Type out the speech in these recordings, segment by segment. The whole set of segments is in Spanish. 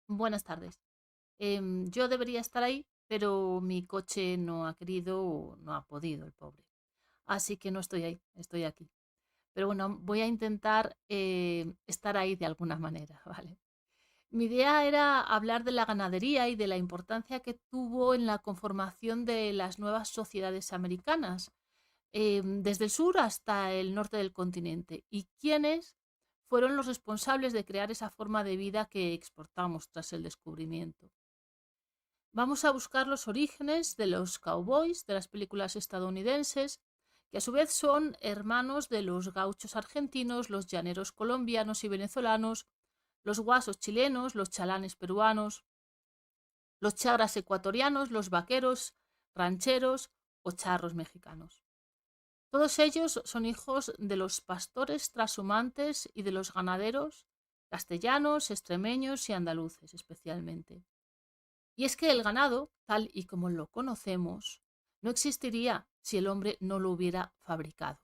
Buenas tardes. Yo debería estar ahí, pero mi coche no ha querido o no ha podido, el pobre. Así que no estoy ahí, estoy aquí. Pero bueno, voy a intentar estar ahí de alguna manera, ¿vale? Mi idea era hablar de la ganadería y de la importancia que tuvo en la conformación de las nuevas sociedades americanas, desde el sur hasta el norte del continente, y quiénes fueron los responsables de crear esa forma de vida que exportamos tras el descubrimiento. Vamos a buscar los orígenes de los cowboys de las películas estadounidenses, que a su vez son hermanos de los gauchos argentinos, los llaneros colombianos y venezolanos, los guasos chilenos, los chalanes peruanos, los chagras ecuatorianos, los vaqueros, rancheros o charros mexicanos. Todos ellos son hijos de los pastores trashumantes y de los ganaderos castellanos, extremeños y andaluces especialmente. Y es que el ganado, tal y como lo conocemos, no existiría si el hombre no lo hubiera fabricado.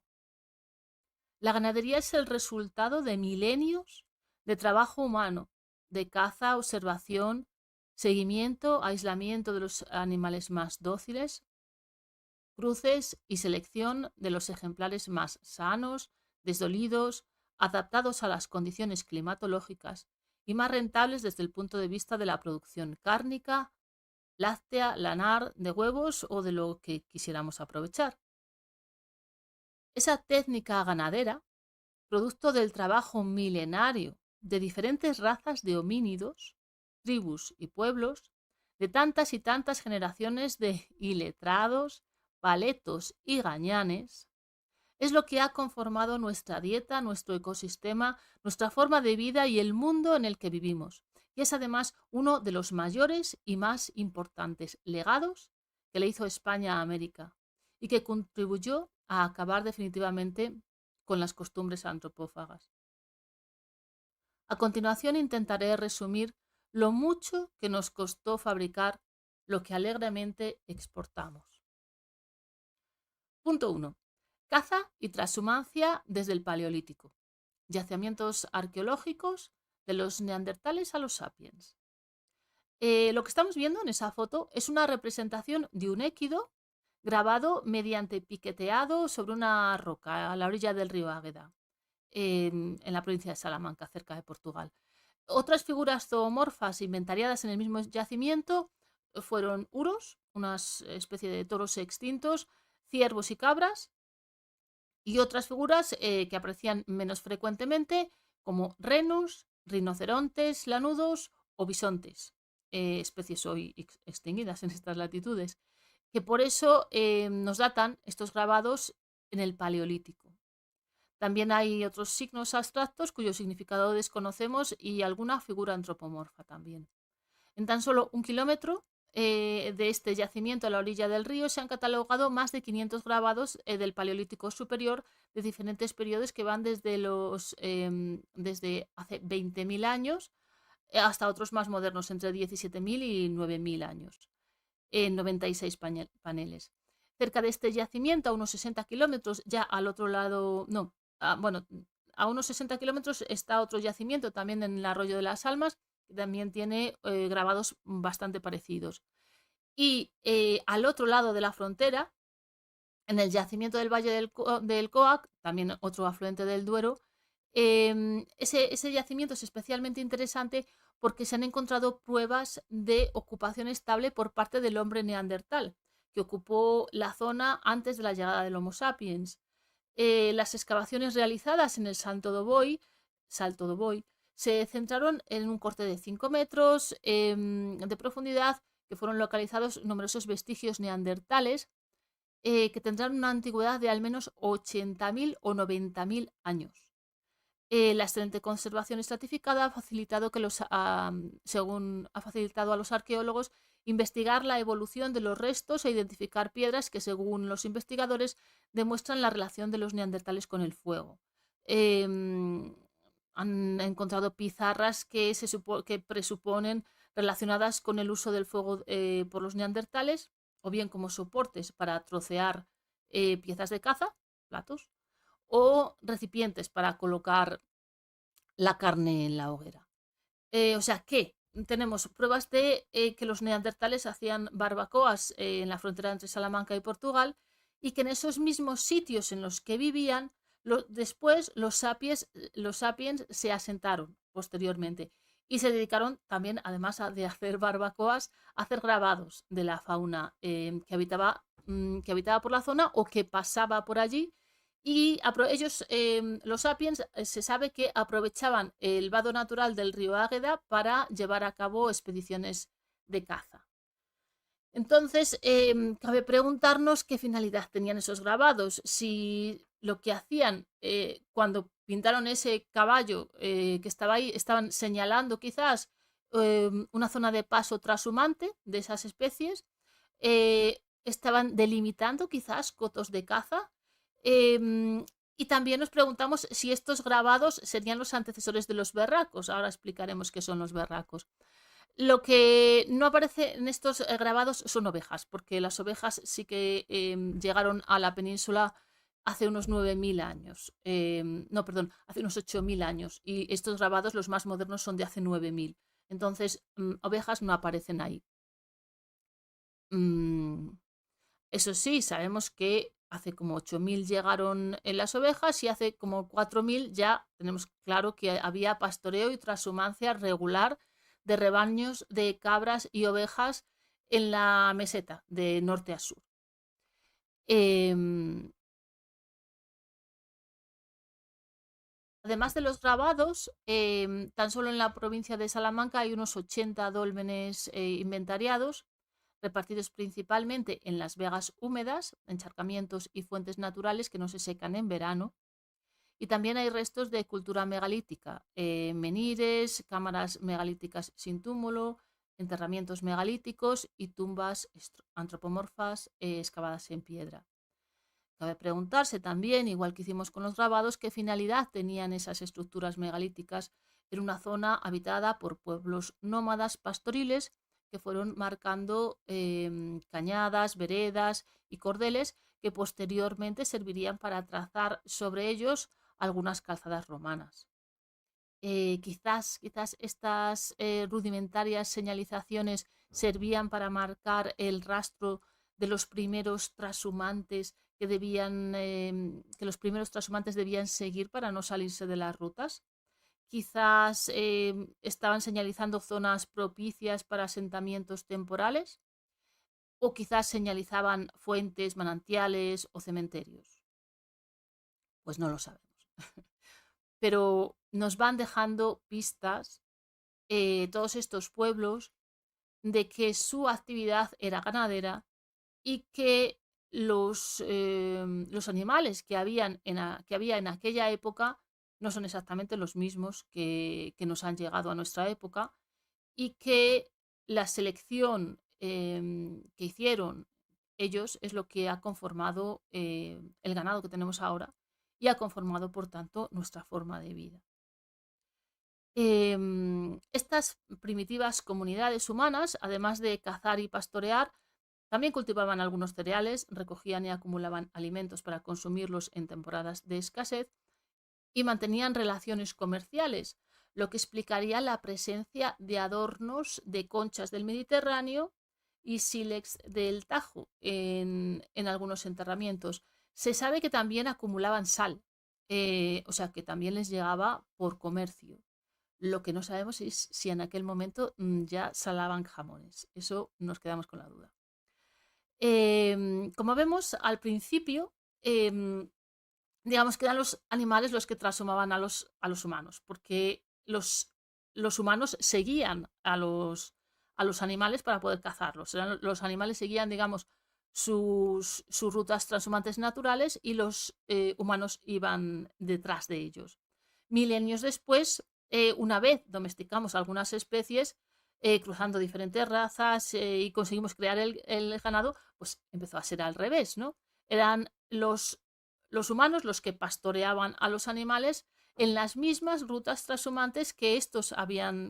La ganadería es el resultado de milenios de trabajo humano, de caza, observación, seguimiento, aislamiento de los animales más dóciles, cruces y selección de los ejemplares más sanos, desdolidos, adaptados a las condiciones climatológicas y más rentables desde el punto de vista de la producción cárnica, láctea, lanar, de huevos o de lo que quisiéramos aprovechar. Esa técnica ganadera, producto del trabajo milenario de diferentes razas de homínidos, tribus y pueblos, de tantas y tantas generaciones de iletrados, paletos y gañanes, es lo que ha conformado nuestra dieta, nuestro ecosistema, nuestra forma de vida y el mundo en el que vivimos. Y es además uno de los mayores y más importantes legados que le hizo España a América y que contribuyó a acabar definitivamente con las costumbres antropófagas. A continuación intentaré resumir lo mucho que nos costó fabricar lo que alegremente exportamos. Punto 1. Caza y transhumancia desde el Paleolítico. Yacimientos arqueológicos de los neandertales a los sapiens. Lo que estamos viendo en esa foto es una representación de un équido grabado mediante piqueteado sobre una roca a la orilla del río Águeda, en la provincia de Salamanca, cerca de Portugal. Otras figuras zoomorfas inventariadas en el mismo yacimiento fueron uros, una especie de toros extintos, ciervos y cabras, y otras figuras que aparecían menos frecuentemente, como renos, rinocerontes lanudos o bisontes, especies hoy extinguidas en estas latitudes, que por eso nos datan estos grabados en el Paleolítico. También hay otros signos abstractos cuyo significado desconocemos y alguna figura antropomorfa también. En tan solo un kilómetro de este yacimiento a la orilla del río se han catalogado más de 500 grabados del Paleolítico Superior de diferentes periodos que van desde hace 20.000 años hasta otros más modernos, entre 17.000 y 9.000 años, en 96 paneles. Cerca de este yacimiento, a unos 60 kilómetros, ya al otro lado, no, bueno, a unos 60 kilómetros está otro yacimiento también en el Arroyo de las Almas, que también tiene grabados bastante parecidos. Y al otro lado de la frontera, en el yacimiento del Valle del Coac, también otro afluente del Duero, ese yacimiento es especialmente interesante porque se han encontrado pruebas de ocupación estable por parte del hombre neandertal, que ocupó la zona antes de la llegada del Homo sapiens. Las excavaciones realizadas en el Salto do Boi, se centraron en un corte de 5 metros de profundidad, que fueron localizados numerosos vestigios neandertales que tendrán una antigüedad de al menos 80.000 o 90.000 años. La excelente conservación estratificada ha facilitado según ha facilitado a los arqueólogos investigar la evolución de los restos e identificar piedras que, según los investigadores, demuestran la relación de los neandertales con el fuego. Eh, Han encontrado pizarras que presuponen relacionadas con el uso del fuego por los neandertales, o bien como soportes para trocear piezas de caza, platos, o recipientes para colocar la carne en la hoguera. O sea, ¿qué? tenemos pruebas de que los neandertales hacían barbacoas en la frontera entre Salamanca y Portugal y que en esos mismos sitios en los que vivían, después los sapiens se asentaron posteriormente y se dedicaron también, además de hacer barbacoas, a hacer grabados de la fauna que habitaba por la zona o que pasaba por allí. Y ellos, los sapiens, se sabe que aprovechaban el vado natural del río Águeda para llevar a cabo expediciones de caza. Entonces, cabe preguntarnos qué finalidad tenían esos grabados. Si lo que hacían cuando pintaron ese caballo que estaba ahí, estaban señalando quizás una zona de paso trashumante de esas especies, estaban delimitando quizás cotos de caza. em, y también nos preguntamos si estos grabados serían los antecesores de los berracos. Ahora explicaremos qué son los berracos. Lo que no aparece en estos grabados son ovejas, porque las ovejas sí que llegaron a la península hace unos 9.000 años. No, perdón, hace unos 8.000 años. Y estos grabados, los más modernos, son de hace 9.000. Entonces, ovejas no aparecen ahí. Mm, Eso sí, sabemos que hace como 8.000 llegaron en las ovejas y hace como 4.000 ya tenemos claro que había pastoreo y trashumancia regular de rebaños de cabras y ovejas en la meseta de norte a sur. Em, Además de los grabados, tan solo en la provincia de Salamanca hay unos 80 dólmenes inventariados, repartidos principalmente en las vegas húmedas, encharcamientos y fuentes naturales que no se secan en verano. Y también hay restos de cultura megalítica, menires, cámaras megalíticas sin túmulo, enterramientos megalíticos y tumbas antropomorfas excavadas en piedra. Cabe preguntarse también, igual que hicimos con los grabados, qué finalidad tenían esas estructuras megalíticas en una zona habitada por pueblos nómadas pastoriles que fueron marcando cañadas, veredas y cordeles que posteriormente servirían para trazar sobre ellos algunas calzadas romanas. Quizás estas rudimentarias señalizaciones servían para marcar el rastro de los primeros trashumantes que los primeros trashumantes debían seguir para no salirse de las rutas. Quizás estaban señalizando zonas propicias para asentamientos temporales o quizás señalizaban fuentes, manantiales o cementerios. Pues no lo sabemos. Pero nos van dejando pistas todos estos pueblos de que su actividad era ganadera y que los animales que había en aquella época no son exactamente los mismos que nos han llegado a nuestra época y que la selección que hicieron ellos es lo que ha conformado el ganado que tenemos ahora y ha conformado, por tanto, nuestra forma de vida. Estas primitivas comunidades humanas, además de cazar y pastorear, también cultivaban algunos cereales, recogían y acumulaban alimentos para consumirlos en temporadas de escasez y mantenían relaciones comerciales, lo que explicaría la presencia de adornos de conchas del Mediterráneo y sílex del Tajo en algunos enterramientos. Se sabe que también acumulaban sal, o sea que también les llegaba por comercio. Lo que no sabemos es si en aquel momento ya salaban jamones. Eso nos quedamos con la duda. Como vemos al principio, em, digamos que eran los animales los que transformaban a los humanos, porque los humanos seguían a los animales para poder cazarlos. Los animales seguían, digamos, sus rutas transhumantes naturales y los humanos iban detrás de ellos. Milenios después, una vez domesticamos algunas especies, cruzando diferentes razas y conseguimos crear el ganado, pues empezó a ser al revés, ¿no? Eran los humanos los que pastoreaban a los animales en las mismas rutas trashumantes que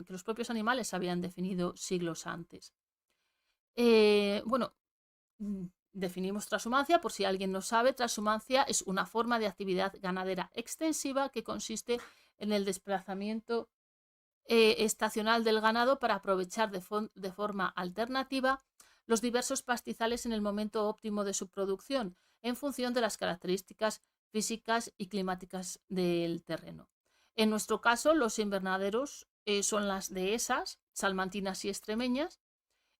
los propios animales habían definido siglos antes. Bueno, definimos trashumancia, por si alguien no sabe, trashumancia es una forma de actividad ganadera extensiva que consiste en el desplazamiento estacional del ganado para aprovechar de forma alternativa los diversos pastizales en el momento óptimo de su producción, en función de las características físicas y climáticas del terreno. En nuestro caso, los invernaderos son las dehesas, salmantinas y extremeñas,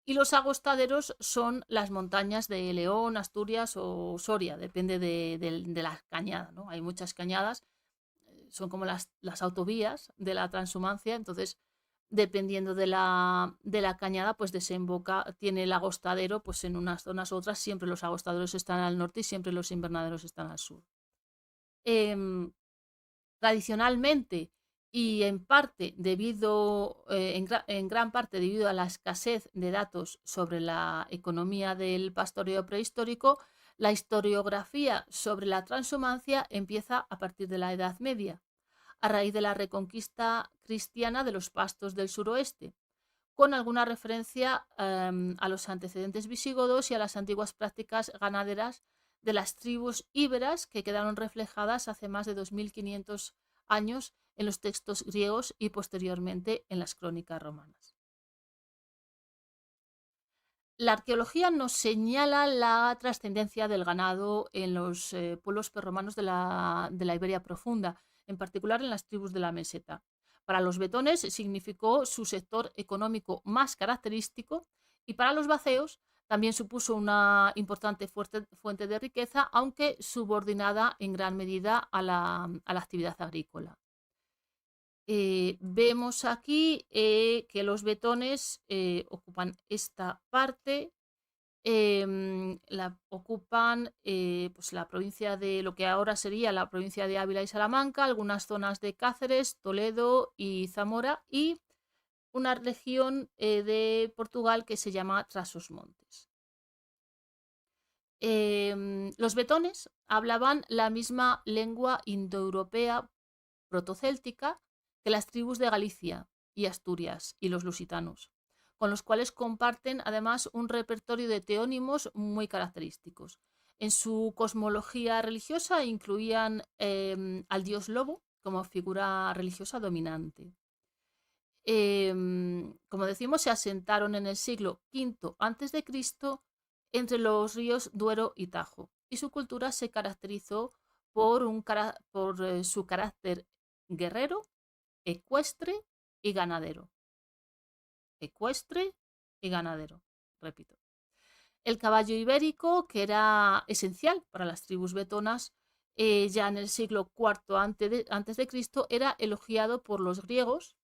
y los agostaderos son las montañas de León, Asturias o Soria, depende de la cañada, ¿no? Hay muchas cañadas, son como las autovías de la transhumancia, entonces dependiendo de la cañada, pues desemboca, tiene el agostadero, pues en unas zonas u otras, siempre los agostaderos están al norte y siempre los invernaderos están al sur. Em, Tradicionalmente y en parte debido, en gran parte debido a la escasez de datos sobre la economía del pastoreo prehistórico, la historiografía sobre la transhumancia empieza a partir de la Edad Media, a raíz de la reconquista cristiana de los pastos del suroeste, con alguna referencia a los antecedentes visigodos y a las antiguas prácticas ganaderas de las tribus íberas que quedaron reflejadas hace más de 2500 años en los textos griegos y posteriormente en las crónicas romanas. La arqueología nos señala la trascendencia del ganado en los pueblos prerromanos de la Iberia profunda, en particular en las tribus de la meseta. Para los betones significó su sector económico más característico y para los baceos también supuso una importante fuente de riqueza, aunque subordinada en gran medida a la actividad agrícola. Vemos aquí que los betones ocupan esta parte, la ocupan pues la provincia de lo que ahora sería la provincia de Ávila y Salamanca, algunas zonas de Cáceres, Toledo y Zamora y una región de Portugal que se llama Trás-os-Montes. Los betones hablaban la misma lengua indoeuropea protocéltica que las tribus de Galicia y Asturias y los lusitanos, con los cuales comparten además un repertorio de teónimos muy característicos. En su cosmología religiosa incluían al dios lobo como figura religiosa dominante. Como decimos, se asentaron en el siglo V a.C. entre los ríos Duero y Tajo, y su cultura se caracterizó por su carácter guerrero, ecuestre y ganadero. Ecuestre y ganadero, repito. El caballo ibérico, que era esencial para las tribus betonas, ya en el siglo IV antes de Cristo, era elogiado por los griegos,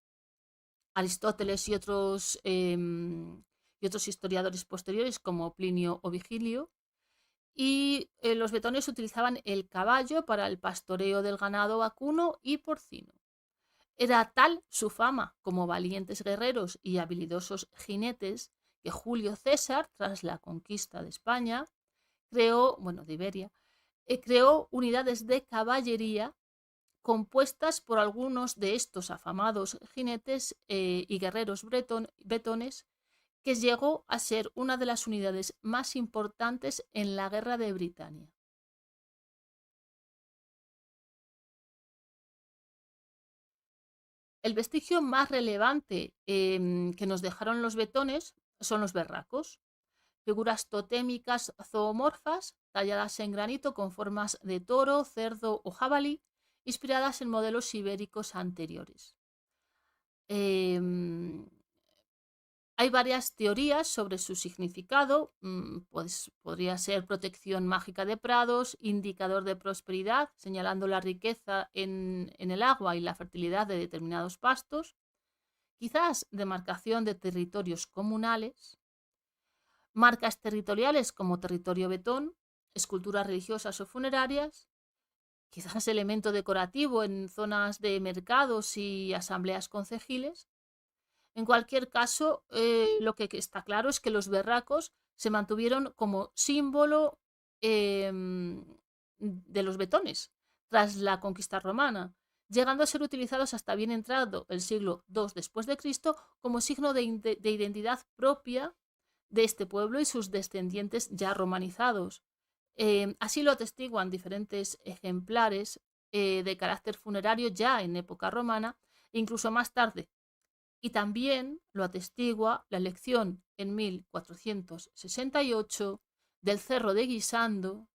Aristóteles y otros historiadores posteriores como Plinio o Vigilio, y los betones utilizaban el caballo para el pastoreo del ganado vacuno y porcino. Era tal su fama como valientes guerreros y habilidosos jinetes que Julio César, tras la conquista de España, de Iberia, creó unidades de caballería compuestas por algunos de estos afamados jinetes y guerreros bretones, que llegó a ser una de las unidades más importantes en la Guerra de Britania. El vestigio más relevante que nos dejaron los betones son los berracos, figuras totémicas zoomorfas talladas en granito con formas de toro, cerdo o jabalí, inspiradas en modelos ibéricos anteriores. Em, Hay varias teorías sobre su significado, pues podría ser protección mágica de prados, indicador de prosperidad, señalando la riqueza en el agua y la fertilidad de determinados pastos, quizás demarcación de territorios comunales, marcas territoriales como territorio betón, esculturas religiosas o funerarias, quizás elemento decorativo en zonas de mercados y asambleas concejiles. En cualquier caso, lo que está claro es que los berracos se mantuvieron como símbolo de los betones tras la conquista romana, llegando a ser utilizados hasta bien entrado el siglo II después de Cristo como signo de identidad propia de este pueblo y sus descendientes ya romanizados. Así lo atestiguan diferentes ejemplares de carácter funerario ya en época romana, e incluso más tarde, Y también lo atestigua la elección en 1468 del Cerro de Guisando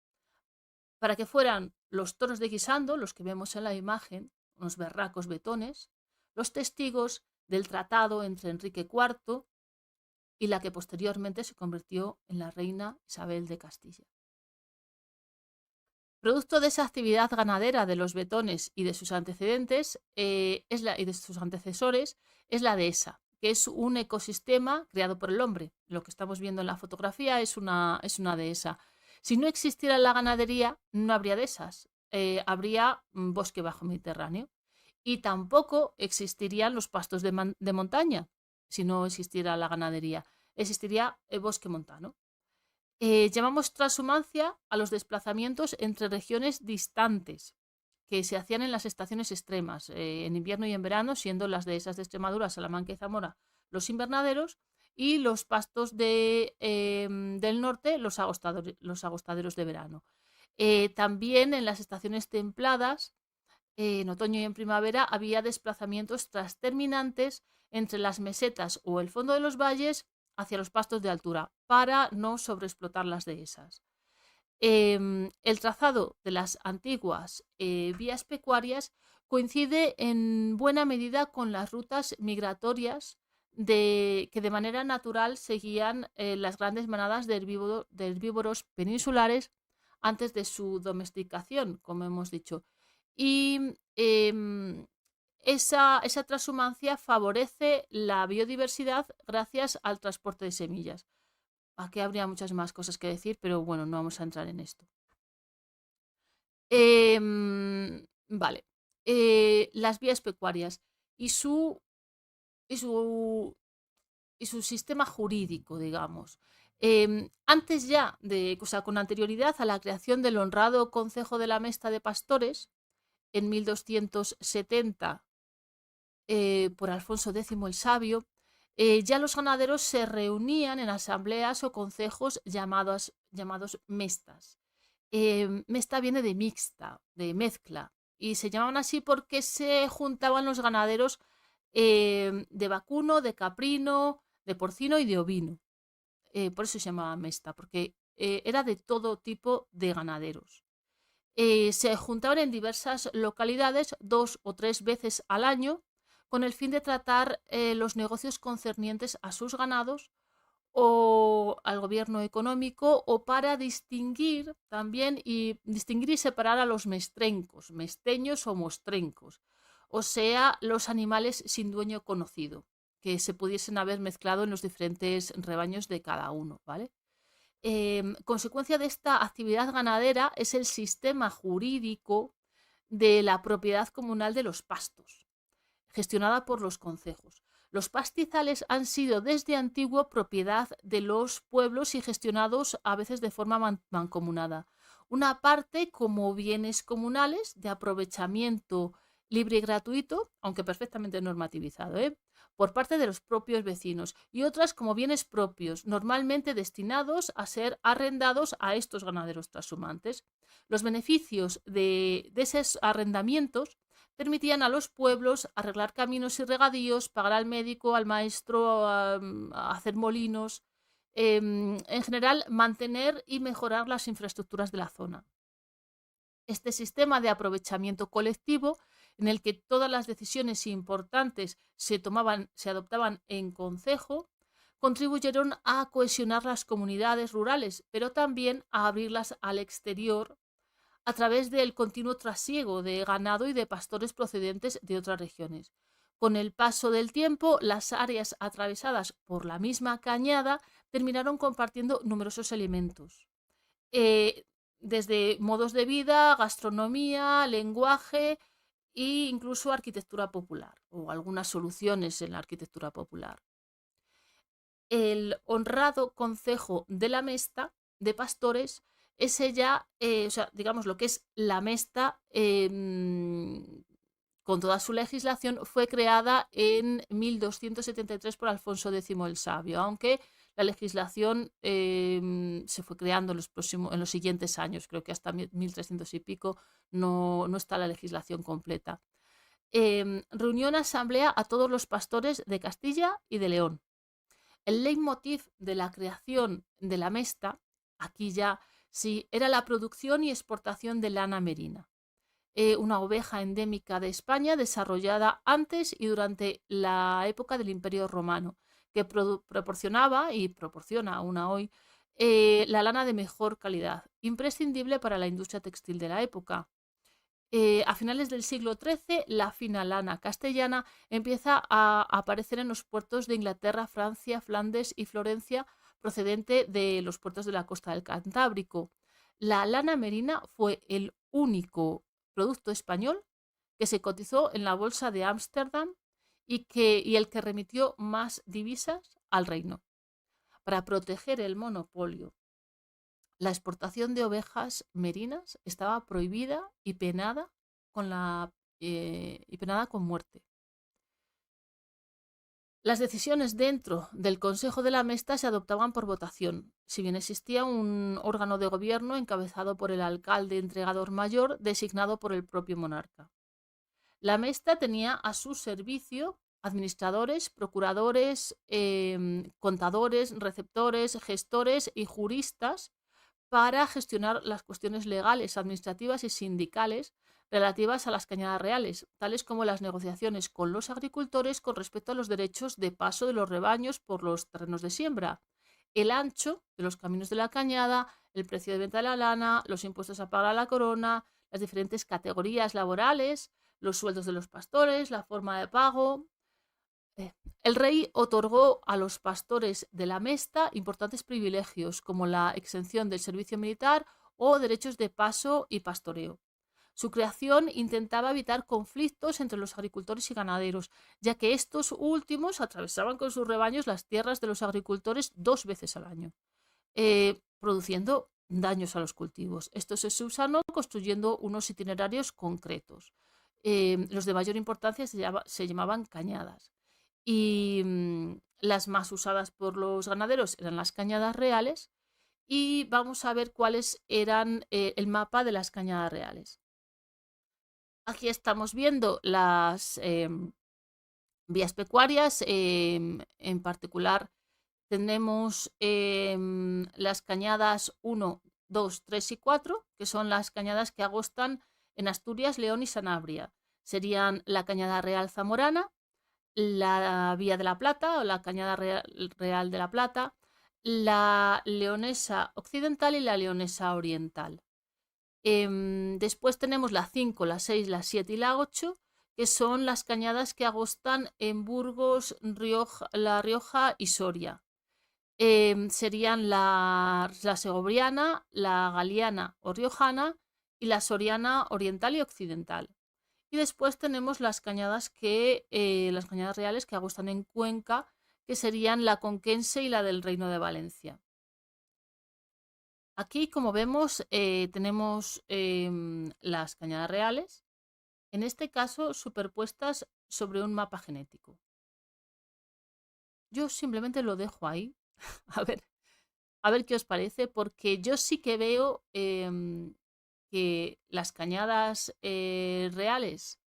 para que fueran los toros de Guisando, los que vemos en la imagen, unos berracos betones, los testigos del tratado entre Enrique IV y la que posteriormente se convirtió en la reina Isabel de Castilla. Producto de esa actividad ganadera de los betones y de sus antecedentes y de sus antecesores es la dehesa, que es un ecosistema creado por el hombre. Lo que estamos viendo en la fotografía es una dehesa. Si no existiera la ganadería, no habría dehesas, habría bosque bajo Mediterráneo. Y tampoco existirían los pastos de montaña si no existiera la ganadería. Existiría el bosque montano. Llamamos transhumancia a los desplazamientos entre regiones distantes que se hacían en las estaciones extremas, en invierno y en verano, siendo las dehesas de Extremadura, Salamanca y Zamora los invernaderos y los pastos del norte los agostaderos de verano. También en las estaciones templadas, en otoño y en primavera, había desplazamientos transterminantes entre las mesetas o el fondo de los valles hacia los pastos de altura para no sobreexplotar las dehesas. El trazado de las antiguas vías pecuarias coincide en buena medida con las rutas migratorias que de manera natural seguían las grandes manadas de herbívoros peninsulares antes de su domesticación, como hemos dicho. Y esa transhumancia favorece la biodiversidad gracias al transporte de semillas. Aquí habría muchas más cosas que decir, pero bueno, no vamos a entrar en esto. Vale. Las vías pecuarias y su, y su, y su sistema jurídico, digamos. Antes ya o sea, con anterioridad a la creación del honrado Concejo de la Mesta de Pastores, en 1270, por Alfonso X el Sabio, ya los ganaderos se reunían en asambleas o concejos llamados mestas. Mesta viene de mixta, de mezcla, y se llamaban así porque se juntaban los ganaderos de vacuno, de caprino, de porcino y de ovino. Por eso se llamaba mesta, porque era de todo tipo de ganaderos. Se juntaban en diversas localidades 2 o 3 veces al año con el fin de tratar los negocios concernientes a sus ganados o al gobierno económico o para distinguir también y separar a los mestrencos, mesteños o mostrencos, o sea, los animales sin dueño conocido, que se pudiesen haber mezclado en los diferentes rebaños de cada uno, ¿vale? Consecuencia de esta actividad ganadera es el sistema jurídico de la propiedad comunal de los pastos, gestionada por los concejos. Los pastizales han sido desde antiguo propiedad de los pueblos y gestionados a veces de forma mancomunada. Una parte como bienes comunales de aprovechamiento libre y gratuito, aunque perfectamente normativizado, por parte de los propios vecinos, y otras como bienes propios, normalmente destinados a ser arrendados a estos ganaderos trashumantes. Los beneficios de esos arrendamientos permitían a los pueblos arreglar caminos y regadíos, pagar al médico, al maestro, a hacer molinos, en general mantener y mejorar las infraestructuras de la zona. Este sistema de aprovechamiento colectivo, en el que todas las decisiones importantes se adoptaban en concejo, contribuyeron a cohesionar las comunidades rurales, pero también a abrirlas al exterior a través del continuo trasiego de ganado y de pastores procedentes de otras regiones. Con el paso del tiempo, las áreas atravesadas por la misma cañada terminaron compartiendo numerosos elementos, eh, desde modos de vida, gastronomía, lenguaje e incluso arquitectura popular o algunas soluciones en la arquitectura popular. El honrado concejo de la Mesta de Pastores es ella, o sea, digamos lo que es la Mesta, con toda su legislación, fue creada en 1273 por Alfonso X el Sabio, aunque la legislación se fue creando en los siguientes años, creo que hasta 1300 y pico no está la legislación completa. reunió en asamblea a todos los pastores de Castilla y de León. El leitmotiv de la creación de la mesta, aquí ya sí, era la producción y exportación de lana merina, una oveja endémica de España desarrollada antes y durante la época del Imperio Romano, que proporcionaba y proporciona aún hoy la lana de mejor calidad, imprescindible para la industria textil de la época. A finales del siglo XIII, la fina lana castellana empieza a aparecer en los puertos de Inglaterra, Francia, Flandes y Florencia, procedente de los puertos de la costa del Cantábrico. La lana merina fue el único producto español que se cotizó en la bolsa de Ámsterdam y el que remitió más divisas al reino. Para proteger el monopolio, la exportación de ovejas merinas estaba prohibida y penada con muerte. Las decisiones dentro del Consejo de la Mesta se adoptaban por votación, si bien existía un órgano de gobierno encabezado por el alcalde entregador mayor designado por el propio monarca. La Mesta tenía a su servicio administradores, procuradores, contadores, receptores, gestores y juristas para gestionar las cuestiones legales, administrativas y sindicales relativas a las cañadas reales, tales como las negociaciones con los agricultores con respecto a los derechos de paso de los rebaños por los terrenos de siembra, el ancho de los caminos de la cañada, el precio de venta de la lana, los impuestos a pagar a la corona, las diferentes categorías laborales, los sueldos de los pastores, la forma de pago. El rey otorgó a los pastores de la Mesta importantes privilegios, como la exención del servicio militar o derechos de paso y pastoreo. Su creación intentaba evitar conflictos entre los agricultores y ganaderos, ya que estos últimos atravesaban con sus rebaños las tierras de los agricultores 2 veces al año, produciendo daños a los cultivos. Esto se subsanó construyendo unos itinerarios concretos. Los de mayor importancia se llamaban cañadas y las más usadas por los ganaderos eran las cañadas reales y vamos a ver cuáles eran el mapa de las cañadas reales. Aquí estamos viendo las vías pecuarias, en particular tenemos las cañadas 1, 2, 3 y 4, que son las cañadas que agostan en Asturias, León y Sanabria. Serían la cañada real zamorana, la Vía de la Plata o la Cañada Real de la Plata, la Leonesa Occidental y la Leonesa Oriental. Después tenemos la 5, la 6, la 7 y la 8, que son las cañadas que agostan en Burgos, La Rioja y Soria. Serían la segoviana, la galiana o riojana y la soriana oriental y occidental. Y después tenemos las cañadas las cañadas reales que agostan en Cuenca, que serían la conquense y la del Reino de Valencia. Aquí, como vemos, tenemos las cañadas reales, en este caso superpuestas sobre un mapa genético. Yo simplemente lo dejo ahí, a ver qué os parece, porque yo sí que veo que las cañadas reales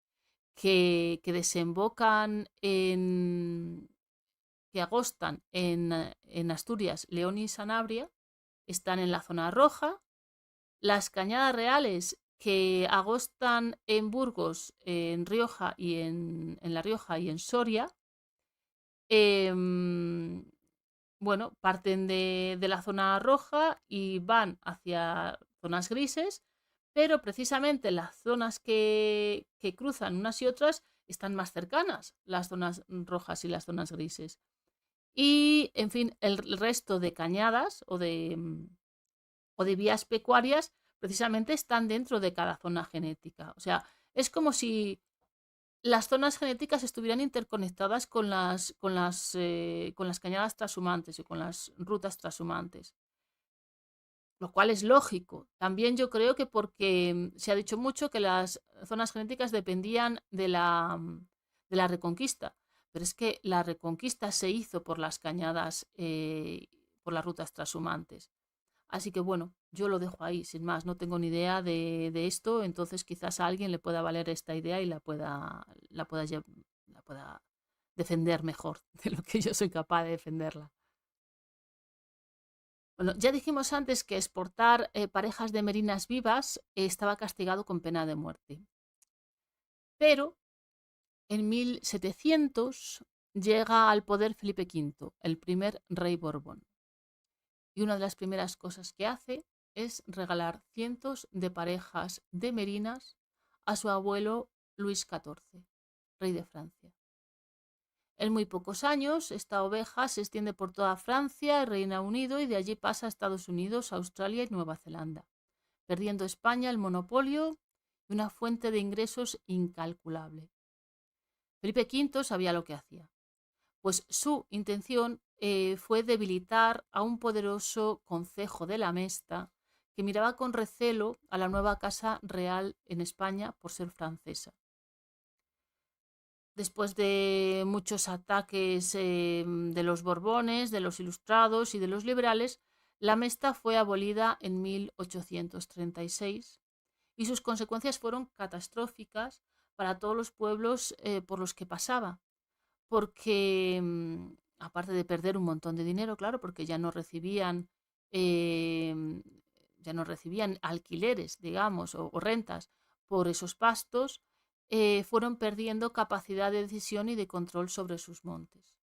que desembocan que agostan en Asturias, León y Sanabria, están en la zona roja. Las cañadas reales que agostan en Burgos, en Rioja y en La Rioja y en Soria, bueno, parten de la zona roja y van hacia zonas grises, pero precisamente las zonas que cruzan unas y otras están más cercanas, las zonas rojas y las zonas grises. Y, en fin, el resto de cañadas o de vías pecuarias precisamente están dentro de cada zona genética. O sea, es como si las zonas genéticas estuvieran interconectadas con las cañadas trashumantes y con las rutas trashumantes, lo cual es lógico. También yo creo que porque se ha dicho mucho que las zonas genéticas dependían de la reconquista, pero es que la reconquista se hizo por las cañadas, por las rutas trashumantes. Así que bueno, yo lo dejo ahí, sin más, no tengo ni idea de esto, entonces quizás a alguien le pueda valer esta idea y la pueda defender mejor de lo que yo soy capaz de defenderla. Bueno, ya dijimos antes que exportar parejas de merinas vivas estaba castigado con pena de muerte, pero en 1700 llega al poder Felipe V, el primer rey Borbón, y una de las primeras cosas que hace es regalar cientos de parejas de merinas a su abuelo Luis XIV, rey de Francia. En muy pocos años, esta oveja se extiende por toda Francia y Reino Unido y de allí pasa a Estados Unidos, Australia y Nueva Zelanda, perdiendo España el monopolio y una fuente de ingresos incalculable. Felipe V sabía lo que hacía, pues su intención fue debilitar a un poderoso concejo de la Mesta que miraba con recelo a la nueva casa real en España por ser francesa. Después de muchos ataques de los Borbones, de los Ilustrados y de los liberales, la Mesta fue abolida en 1836 y sus consecuencias fueron catastróficas para todos los pueblos por los que pasaba, porque aparte de perder un montón de dinero, claro, porque eh, ya no recibían alquileres, digamos, o rentas por esos pastos, fueron perdiendo capacidad de decisión y de control sobre sus montes.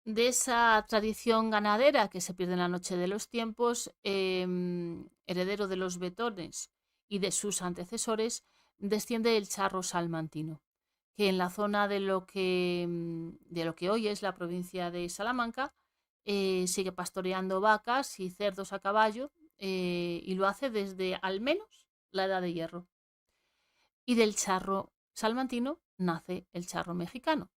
De esa tradición ganadera que se pierde en la noche de los tiempos, heredero de los Betones y de sus antecesores, desciende el charro salmantino, que en la zona de lo que hoy es la provincia de Salamanca sigue pastoreando vacas y cerdos a caballo y lo hace desde al menos la Edad de Hierro. Y del charro salmantino nace el charro mexicano.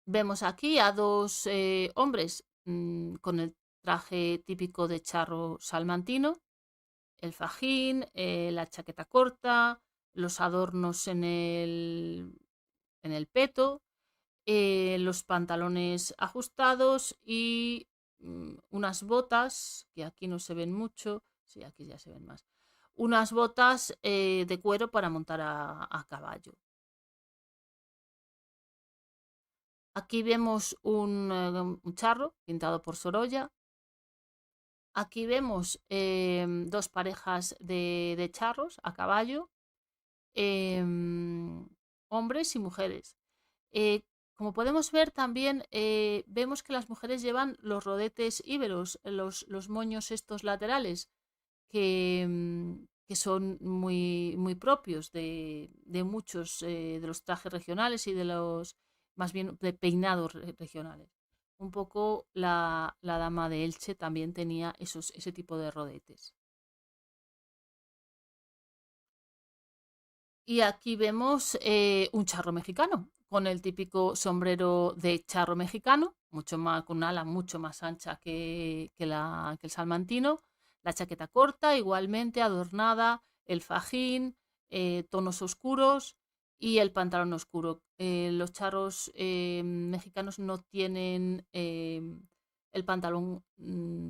Vemos aquí a dos hombres con el traje típico de charro salmantino, el fajín, la chaqueta corta, los adornos en el peto, los pantalones ajustados y unas botas, que aquí no se ven mucho, sí, aquí ya se ven más, unas botas de cuero para montar a caballo. Aquí vemos un charro pintado por Sorolla. Aquí vemos dos parejas de charros a caballo, em, hombres y mujeres. Eh, Como podemos ver también, vemos que las mujeres llevan los rodetes íberos, los moños estos laterales, que son muy propios de muchos de los trajes regionales y de los, más bien, de peinados regionales. Un poco la dama de Elche también tenía ese tipo de rodetes. Y aquí vemos un charro mexicano, con el típico sombrero de charro mexicano, mucho más, con una ala mucho más ancha que el salmantino, la chaqueta corta, igualmente adornada, el fajín, tonos oscuros y el pantalón oscuro. Los charros mexicanos no tienen el pantalón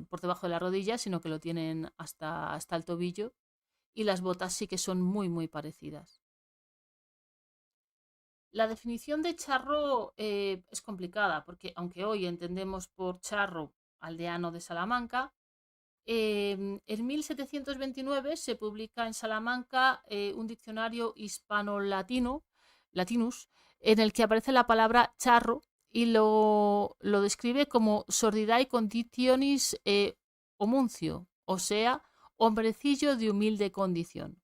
por debajo de la rodilla, sino que lo tienen hasta el tobillo, y las botas sí que son muy parecidas. La definición de charro es complicada, porque aunque hoy entendemos por charro aldeano de Salamanca, en 1729 se publica en Salamanca un diccionario hispano-latino, latinus, en el que aparece la palabra charro y lo describe como sordidae conditionis homuncio, o sea, hombrecillo de humilde condición.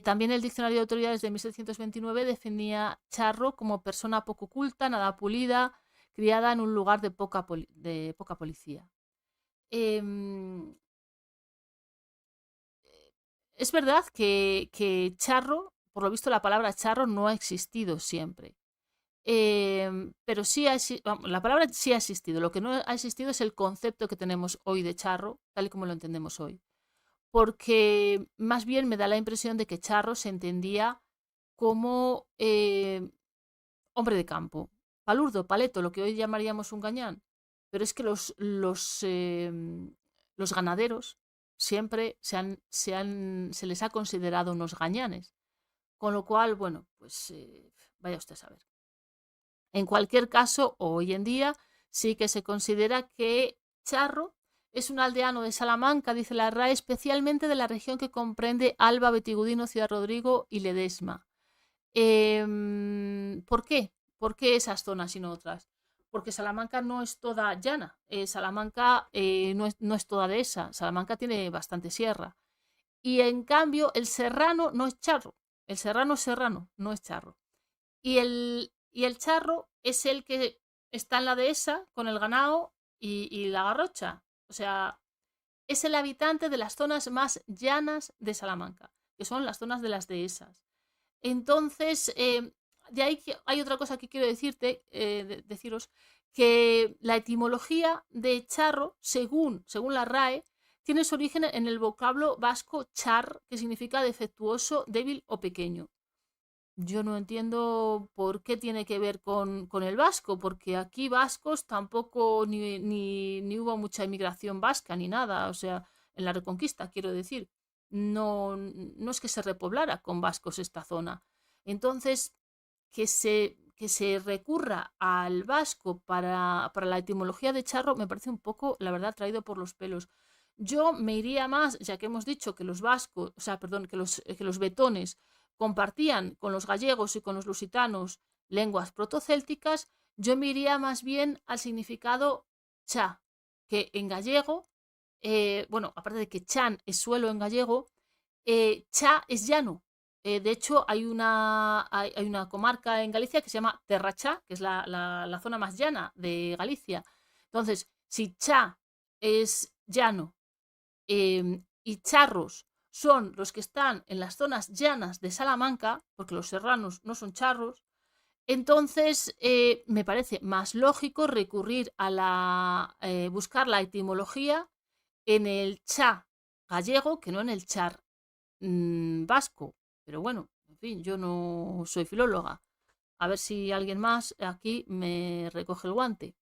También el Diccionario de Autoridades de 1729 definía charro como persona poco culta, nada pulida, criada en un lugar de poca policía. Em, es verdad que charro, por lo visto la palabra charro no ha existido siempre. Pero la palabra sí ha existido. Lo que no ha existido es el concepto que tenemos hoy de charro, tal y como lo entendemos hoy. Porque más bien me da la impresión de que charro se entendía como hombre de campo, palurdo, paleto, lo que hoy llamaríamos un gañán. Pero es que los ganaderos siempre se les ha considerado unos gañanes. Con lo cual, bueno, pues vaya usted a saber. En cualquier caso, hoy en día sí que se considera que Charro es un aldeano de Salamanca, dice la RAE, especialmente de la región que comprende Alba, Betigudino, Ciudad Rodrigo y Ledesma. ¿Por qué? ¿Por qué esas zonas y no otras? Porque Salamanca no es toda llana, Salamanca no es toda dehesa, Salamanca tiene bastante sierra. Y en cambio, el serrano no es charro, el serrano es serrano, no es charro. Y el charro es el que está en la dehesa con el ganado y la garrocha. O sea, es el habitante de las zonas más llanas de Salamanca, que son las zonas de las dehesas. Entonces, de ahí hay otra cosa que quiero deciros, que la etimología de charro, según la RAE, tiene su origen en el vocablo vasco char, que significa defectuoso, débil o pequeño. Yo no entiendo por qué tiene que ver con el vasco, porque aquí vascos tampoco ni hubo mucha inmigración vasca ni nada, o sea, en la Reconquista, quiero decir, no es que se repoblara con vascos esta zona. Entonces, que se recurra al vasco para la etimología de charro me parece un poco, la verdad, traído por los pelos. Yo me iría más, ya que hemos dicho que los vascos, o sea, perdón, que los betones compartían con los gallegos y con los lusitanos lenguas protocélticas, yo me iría más bien al significado cha, que en gallego, bueno, aparte de que chan es suelo en gallego, cha es llano. De hecho, hay una comarca en Galicia que se llama Terrachá, que es la zona más llana de Galicia. Entonces, si cha es llano y charros son los que están en las zonas llanas de Salamanca, porque los serranos no son charros, entonces me parece más lógico recurrir buscar la etimología en el cha gallego que no en el char vasco. Pero bueno, en fin, yo no soy filóloga. A ver si alguien más aquí me recoge el guante.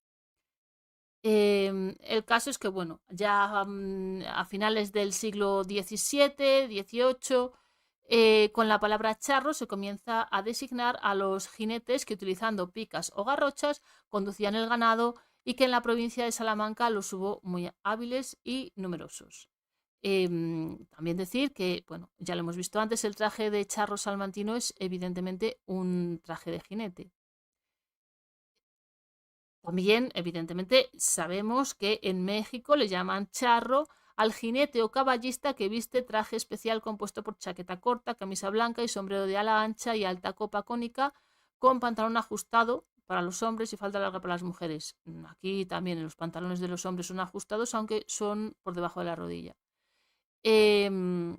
El caso es que, bueno, ya a finales del siglo XVII, XVIII, con la palabra charro se comienza a designar a los jinetes que utilizando picas o garrochas conducían el ganado y que en la provincia de Salamanca los hubo muy hábiles y numerosos. También decir que, bueno, ya lo hemos visto antes, el traje de charro salmantino es evidentemente un traje de jinete. También, evidentemente, sabemos que en México le llaman charro al jinete o caballista que viste traje especial compuesto por chaqueta corta, camisa blanca y sombrero de ala ancha y alta copa cónica con pantalón ajustado para los hombres y falda larga para las mujeres. Aquí también los pantalones de los hombres son ajustados, aunque son por debajo de la rodilla. Em,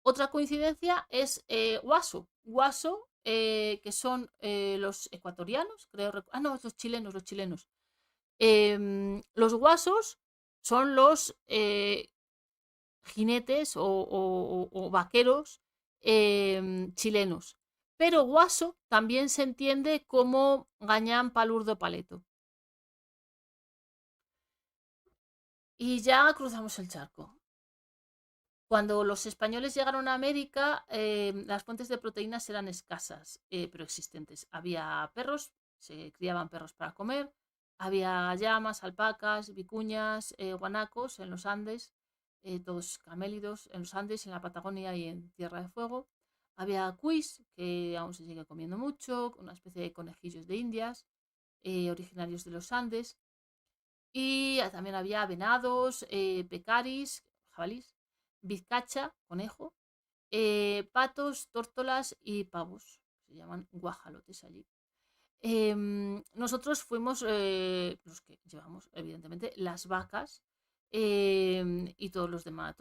Otra coincidencia es Guaso. Guaso, que son los ecuatorianos, creo. No, los chilenos, los chilenos. Los guasos son los jinetes o vaqueros chilenos. Pero guaso también se entiende como gañán, palurdo, paleto. Y ya cruzamos el charco. Cuando los españoles llegaron a América, las fuentes de proteínas eran escasas, pero existentes. Había perros, se criaban perros para comer, había llamas, alpacas, vicuñas, guanacos en los Andes, todos camélidos en los Andes, en la Patagonia y en Tierra de Fuego. Había cuis, que aún se sigue comiendo mucho, una especie de conejillos de Indias, originarios de los Andes. Y también había venados, pecaris, jabalís, vizcacha, conejo, patos, tórtolas y pavos. Se llaman guajalotes allí. Nosotros fuimos los que llevamos, evidentemente, las vacas y todo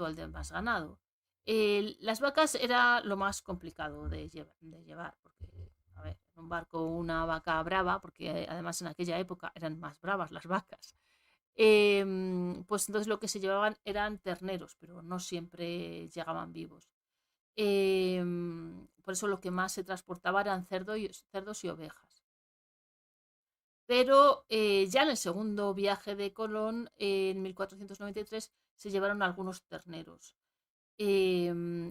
el demás ganado. Las vacas era lo más complicado de llevar, porque, a ver, en un barco una vaca brava, porque además en aquella época eran más bravas las vacas. Pues entonces lo que se llevaban eran terneros, pero no siempre llegaban vivos. Por eso lo que más se transportaba eran cerdos y ovejas. pero ya en el segundo viaje de Colón, en 1493, se llevaron algunos terneros,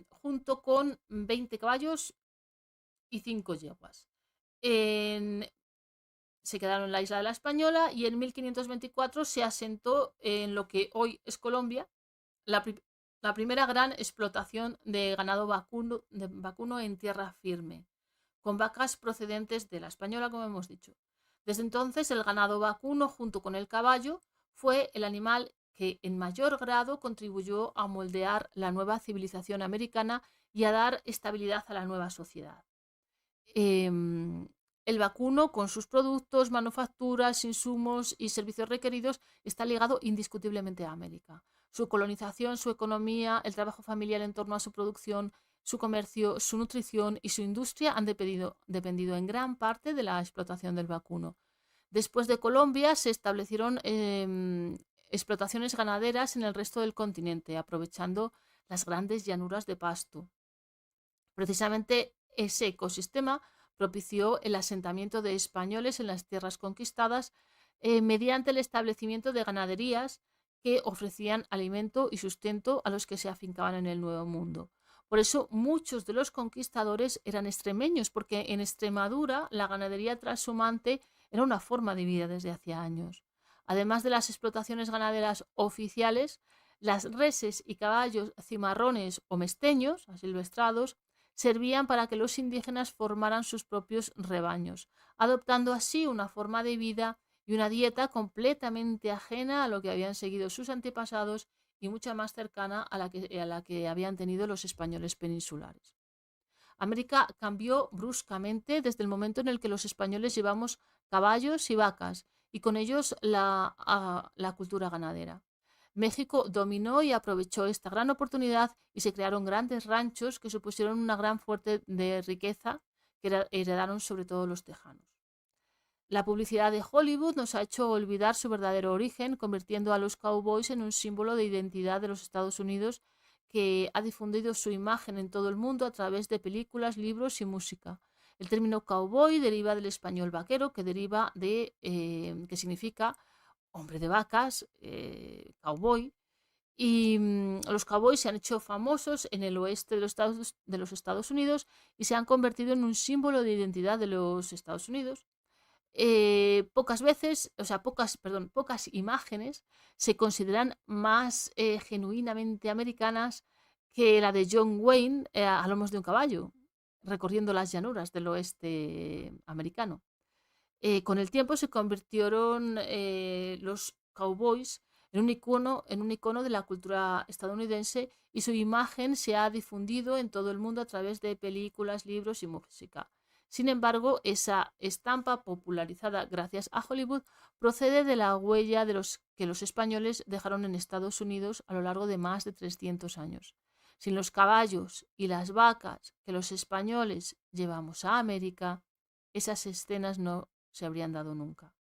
junto con 20 caballos y 5 yeguas. En- Se quedaron en la isla de la Española y en 1524 se asentó en lo que hoy es Colombia la, la primera gran explotación de ganado vacuno en tierra firme, con vacas procedentes de la Española, como hemos dicho. Desde entonces, el ganado vacuno, junto con el caballo, fue el animal que en mayor grado contribuyó a moldear la nueva civilización americana y a dar estabilidad a la nueva sociedad. El vacuno, con sus productos, manufacturas, insumos y servicios requeridos, está ligado indiscutiblemente a América. Su colonización, su economía, el trabajo familiar en torno a su producción, su comercio, su nutrición y su industria han dependido en gran parte de la explotación del vacuno. Después de Colombia se establecieron explotaciones ganaderas en el resto del continente, aprovechando las grandes llanuras de pasto. Precisamente ese ecosistema propició el asentamiento de españoles en las tierras conquistadas mediante el establecimiento de ganaderías que ofrecían alimento y sustento a los que se afincaban en el Nuevo Mundo. Por eso muchos de los conquistadores eran extremeños, porque en Extremadura la ganadería trashumante era una forma de vida desde hacía años. Además de las explotaciones ganaderas oficiales, las reses y caballos cimarrones o mesteños, asilvestrados, servían para que los indígenas formaran sus propios rebaños, adoptando así una forma de vida y una dieta completamente ajena a lo que habían seguido sus antepasados y mucha más cercana a la que habían tenido los españoles peninsulares. América cambió bruscamente desde el momento en el que los españoles llevamos caballos y vacas y con ellos la cultura ganadera. México dominó y aprovechó esta gran oportunidad y se crearon grandes ranchos que supusieron una gran fuente de riqueza que heredaron sobre todo los tejanos. La publicidad de Hollywood nos ha hecho olvidar su verdadero origen, convirtiendo a los cowboys en un símbolo de identidad de los Estados Unidos que ha difundido su imagen en todo el mundo a través de películas, libros y música. El término cowboy deriva del español vaquero, que significa hombre de vacas, cowboy, y los cowboys se han hecho famosos en el oeste de los Estados Unidos y se han convertido en un símbolo de identidad de los Estados Unidos. Pocas veces, o sea, pocas imágenes se consideran más genuinamente americanas que la de John Wayne a lomos de un caballo, recorriendo las llanuras del oeste americano. Con el tiempo se convirtieron los cowboys en un icono de la cultura estadounidense y su imagen se ha difundido en todo el mundo a través de películas, libros y música. Sin embargo, esa estampa popularizada gracias a Hollywood procede de la huella de los que los españoles dejaron en Estados Unidos a lo largo de más de 300 años. Sin los caballos y las vacas que los españoles llevamos a América, esas escenas no se habrían dado nunca.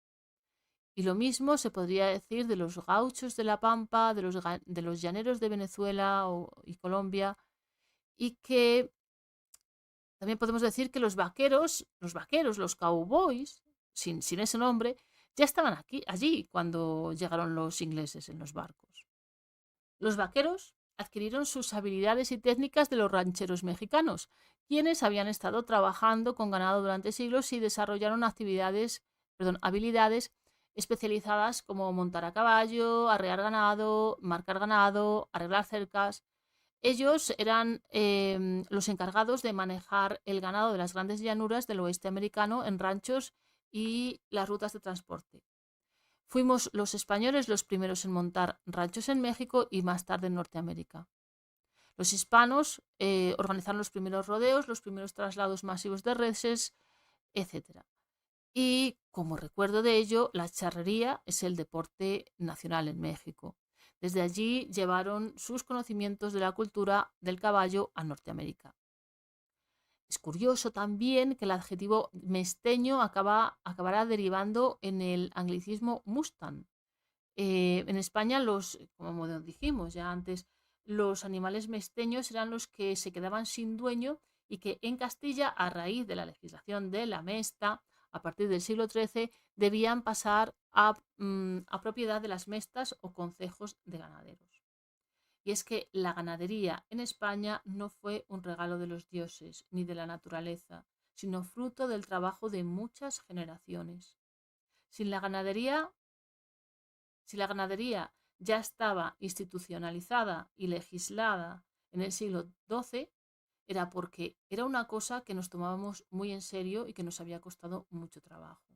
Y lo mismo se podría decir de los gauchos de la Pampa, de los llaneros de Venezuela y Colombia, y que también podemos decir que los cowboys, sin ese nombre, ya estaban allí cuando llegaron los ingleses en los barcos. Los vaqueros adquirieron sus habilidades y técnicas de los rancheros mexicanos, quienes habían estado trabajando con ganado durante siglos y desarrollaron habilidades especializadas como montar a caballo, arrear ganado, marcar ganado, arreglar cercas. Ellos eran los encargados de manejar el ganado de las grandes llanuras del oeste americano en ranchos y las rutas de transporte. Fuimos los españoles los primeros en montar ranchos en México y más tarde en Norteamérica. Los hispanos organizaron los primeros rodeos, los primeros traslados masivos de reses, etc. Y como recuerdo de ello, la charrería es el deporte nacional en México. Desde allí llevaron sus conocimientos de la cultura del caballo a Norteamérica. Es curioso también que el adjetivo mesteño acabará derivando en el anglicismo mustang. En España, como dijimos ya antes, los animales mesteños eran los que se quedaban sin dueño y que en Castilla, a raíz de la legislación de la Mesta, a partir del siglo XIII, debían pasar a propiedad de las mestas o concejos de ganaderos. Y es que la ganadería en España no fue un regalo de los dioses ni de la naturaleza, sino fruto del trabajo de muchas generaciones. Sin la ganadería, si la ganadería ya estaba institucionalizada y legislada en el siglo XII, era porque era una cosa que nos tomábamos muy en serio y que nos había costado mucho trabajo.